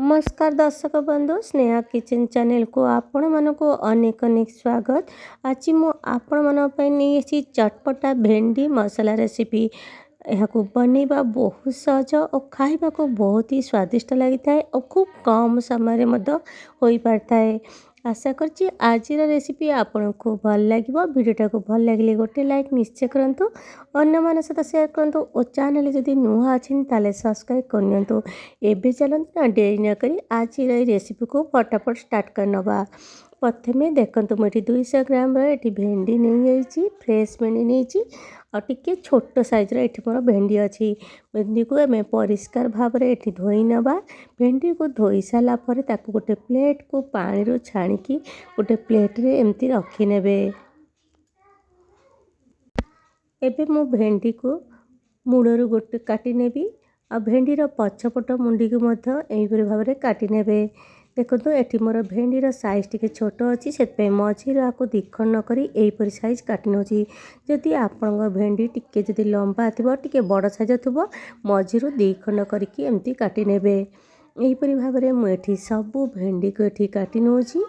नमस्कार दर्शक बंधु स्नेहा किचन चैनल को आपण मानक अनेक अनेक स्वागत। आज मु आपण मानक नहीं चटपटा भेंडी मसाला रेसिपी। यह बनवा बहुत सहज और खाइबा को बहुत ही स्वादिष्ट लगी था और खूब कम समय हो पाता है। आशा करछि आज रेसिपी आपन को भल लगे। वीडियोटा को भल लगे गोटे लाइक निश्चय करंतु, अन्य मान सहित शेयर करंतु और चैनल जदि नुआ अच्छी ताले सब्सक्राइब करनियंतु। एबे चलंतु ना देरी न करी आज रेसिपी को फटाफट स्टार्ट करनबा। प्रथमे देखंतु मुझे 200 ग्राम ये भेंडी नहीं जाइए, फ्रेश भेंडी नहीं और टिके छोट साइज ये मोर भेंडी अच्छी। भेंडी को आम परिष्कार भाव में ये धोई नवा। भेंडी को धोई सारा पर गोटे प्लेट को पानी रू छाणिकी गोटे प्लेट रे एमती रखी नेबे। एबे मु भेंडी को मूलरू गोटे काटी नेबी आ भेंडीर पछपट मुंडी को यहीपरि भाव में काटी नेबे। देखो ये मोर भेंडीर साइज टी छोट अच्छी से मझी आपको दिखंड नक यहीपरि साइज काटी नौची। जदि आपण भेंडी टिके जदि लंबा थो टे बड़ साइज थो मझी दिखंड करके एमती काटी नेबे। यहीपरि भाव में मुझे सबू भेंडी को ये काटी नौची।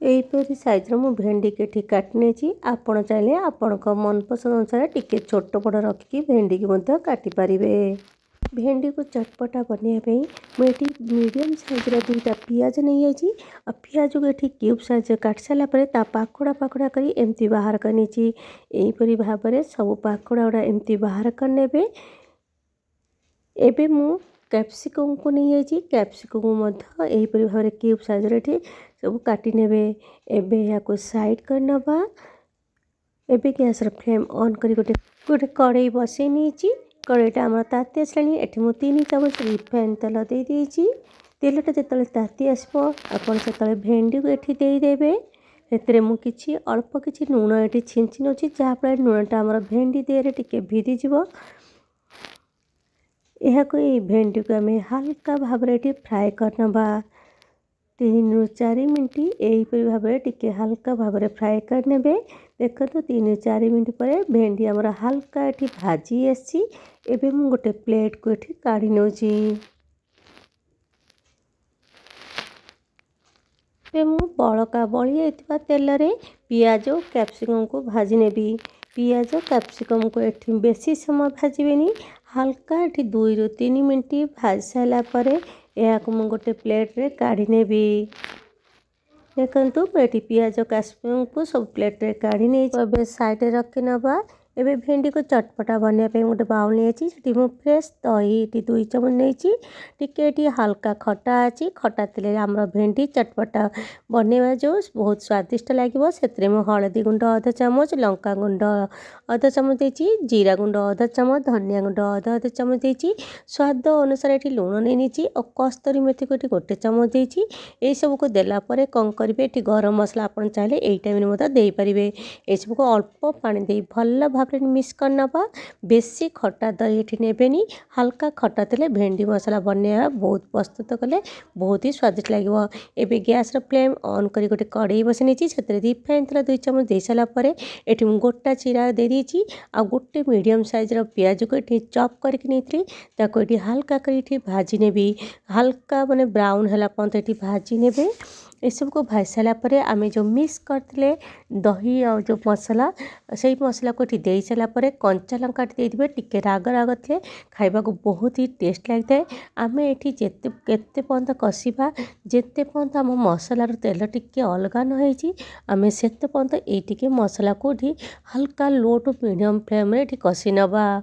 यहीपरि साइज्र मु भेंडी को ये काटी नहीं। आपड़ चाहिए आपण मनपसंद अनुसार टिके छोट बड़ रखिकी भेंडी की काटी पारिबे। भेंडी को चटपटा बनवाई मुझे मीडियम साइज्र 2टा पियाज नहीं जाइए। पियाज को ये क्यूब साइज काट सारापर पाखुड़ा पाखुड़ा कर एमती बाहर करनी। यहीपरि भाव में सब पाखुड़ा गुड़ा एमती बाहर करने। एबे मु कैप्सिकम को नहीं जाइए। कैप्सिकम यहीपरि भाव में क्यूब साइज्र ये सब काटी नेबे। एबे या को साइड करनबा। एबे गैस फ्लेम ऑन करी गोटे कड़ाई बसई नहीं। कड़ाईटा आम ताती आसला। ये 3 चामच रिफाइन तेल दे देइछि। तेलटा जो ताती आसो आपन से भेंडी को ये देदेवे। से मुझे अल्प किसी लुण ये छींची नौची जहाँफल लुणटा आम भेंडी देहरे टिके भिदीज। यह भेंडी को आम हल्का भाव में फ्राए करनबा। 3 ରୁ 4 मिनट यहीपरि भाव में टिके हल्का भाव में फ्राए करने। देखो 3 ରୁ 4 मिनट पर भेंडी आमर हल्का ये भाजी आसी। एबे मु गोटे प्लेट को ये काढ़ी नौची। मु बड़का बड़ी जाइथिबा तेल रे पियाज और कैप्सिकम को भाजी नेबी। पियाज कैप्सिकम को ये बेसी समय भाजबेनी, हल्का ये 2 ରୁ 3 मिनट भाजी सारा पर यह को गोटे प्लेट रे काढ़ी नेबी। देखंतु ये पियाज कैप्सिकम को सब प्लेट रे काढ़ी नहीं साइड रखी नबा। एबे भेंडी को चटपटा बनवाई गोटे बाउल नहीं मु फ्रेश दही 2 चामच नहीं। टिके हल्का खटा अच्छी खटा तेल आम भेंडी चटपटा बनवा जो बहुत स्वादिष्ट लगे। से हलदी गुंड आधा चामच, लंका गुंड आधा चामच देती, जीरा गुंड आधा चामच, धनिया गुंड आधा चामच देती। स्वाद अनुसार ये लुण नहीं और कस्तूरी मेथी को गोटे चामच देती। यही सब को देलापर कौन करेंगे ये गरम मसला आप चाहिए यही टाइम में देपारे। ये सब को अल्प पानी दे भल भाव में मिक्स करनबा। बेसी खटा दही ये नेबेनी, हल्का खटा तेल भेंडी मसला बनवा बहुत प्रस्तुत कले बहुत ही स्वादिष्ट लगे। एबे गैस फ्लेम ऑन करी गोटे कड़ाई बसई नहीं से रिफाइन तेल 2 चामच दे सारापर ये गोटा चिरा दे देती। आ गोटे मीडियम साइज्र पियाज को ये चॉप करके नहीं ये हल्का कर भाजी नेबी। हल्का माने ब्राउन है पर्यंत ये भाजी नेबे। ये सब को भाज सारापर आम जो मिक्स करते दही और जो मसला से मसला को दे सारापर कंचा लंका देते टिके राग राग थे खाइबा को बहुत ही टेस्ट लगता है। आम ये जिते केते पर्यंत कषा जिते पर्यंत आम मसलार तेल टिके अलग नई आम से पर्यंत ये मसला को हल्का लो टू मीडियम फ्लेम में कषि नवा।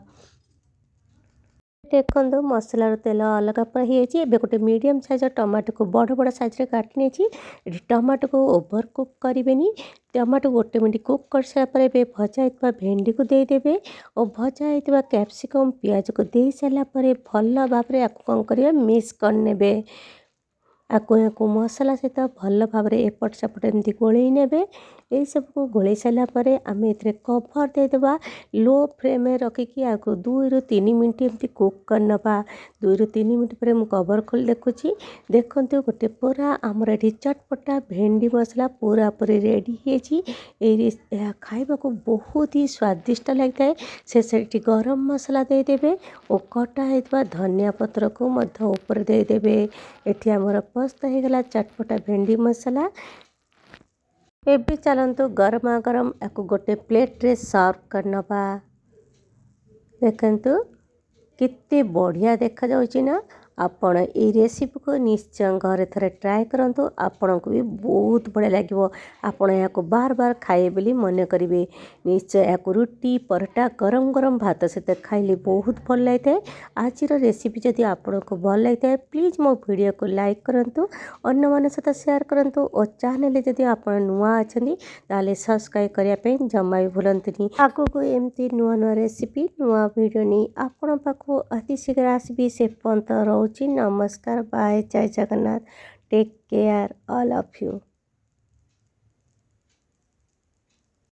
देखो मसलार तेल अलग पर गोटे मीडियम साइज टमाटो को बड़ बड़ साइज काटी नहीं। टमाटो को ओवर कुक करें। टमाटो गोटे मिनट कुक कर सारापर भजा होता भेंडी को देदेवे और भजा होता कैप्सिकम पियाज को दे सारापर भल भाव में आपको कौन करेंगे मिक्स करने। आपको मसला सहित भल भाव में एपट सेपट एमती गोल नेबे। यही सबको गोले सारा पर आम ए कभर देदेबा लो फ्लेम रखिकी आपको 2 ରୁ 3 मिनट एमती कुक करनबा 2 ରୁ 3 मिनट पर मुझे कवर खोल देखुची देखते गोटे पूरा आमर ये चटपटा भेंडी मसला पूरा पूरी रेडी है खाइबा को बहुत ही स्वादिष्ट लगता है से गरम मसला देदेवे और कटा होता धनिया पत्र को मध्य ऊपर देदेवे एठी आमर पस्त हो गला चटपटा भेंडी मसला एबे चलतु गरमा गरम या गोटे प्लेट रे सर्व करनबा देखंतु कितने बढ़िया देखा जाउची ना आपण ये रेसिपी को निश्चय घरे थरे ट्राए करंतु आपण को भी बहुत बढ़िया लगे आपण या बार बार खाए बोली मन करेंगे निश्चय या रुटी परोटा गरम गरम भात सहित खाइले बहुत भल लगे आज रेसिपी जदि आपण को भल लगे प्लीज मो वीडियो को लाइक करंतु अन्य मन सहित शेयर करंतु और चैनल जदि आप नुआ अच्छी ताले सब्सक्राइब करने जमा भी भूलतुनि आगु को एमती नुआ नुआ रेसिपी नुआ वीडियो नहीं आपण पाखु अति शीघ्र आसबि से पर्यंत रोची नमस्कार बाय जय Jagannath take care all of you.